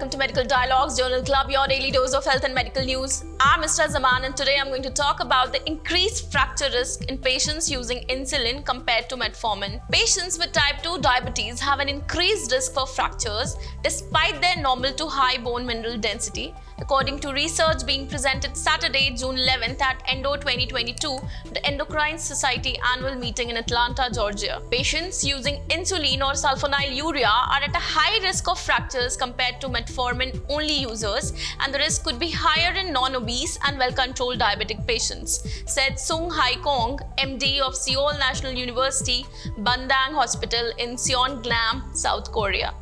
welcome to Medical Dialogues Journal Club, your daily dose of health and medical news. I'm Mr. Zaman, and today I'm going to talk about the increased fracture risk in patients using insulin compared to metformin. Patients with type 2 diabetes have an increased risk for fractures despite their normal to high bone mineral density, according to research being presented Saturday, June 11th at ENDO 2022, the Endocrine Society annual meeting in Atlanta, Georgia. Patients using insulin or sulfonylurea are at a high risk of fractures compared to metformin-only users, and the risk could be higher in non-obese and well-controlled diabetic patients, said Sung Hai Kong, MD of Seoul National University, Bandang Hospital in Seonglam, South Korea.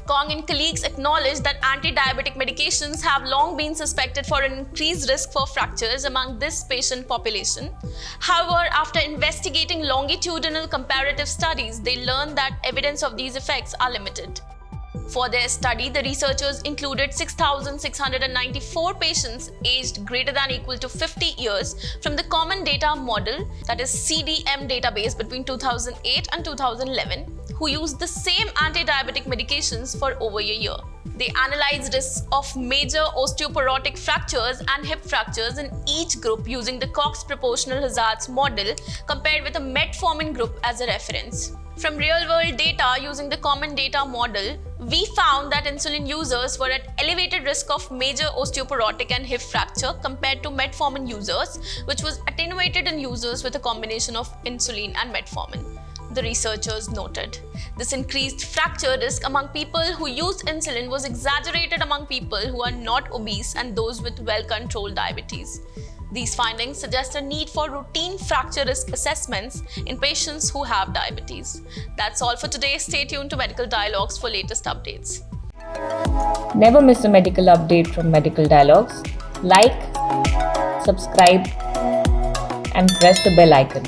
Kong and colleagues acknowledged that anti-diabetic medications have long been suspected for an increased risk for fractures among this patient population. However, after investigating longitudinal comparative studies, they learned that evidence of these effects are limited. For their study, the researchers included 6,694 patients aged greater than or equal to 50 years from the Common Data Model, that is CDM database between 2008 and 2011, who used the same anti-diabetic medications for over a year. They analyzed risks of major osteoporotic fractures and hip fractures in each group using the Cox proportional hazards model compared with a metformin group as a reference. From real-world data using the Common Data Model, we found that insulin users were at elevated risk of major osteoporotic and hip fracture compared to metformin users, which was attenuated in users with a combination of insulin and metformin, the researchers noted. This increased fracture risk among people who used insulin was exaggerated among people who are not obese and those with well-controlled diabetes. These findings suggest a need for routine fracture risk assessments in patients who have diabetes. That's all for today. Stay tuned to Medical Dialogues for latest updates. Never miss a medical update from Medical Dialogues. Like, subscribe, and press the bell icon.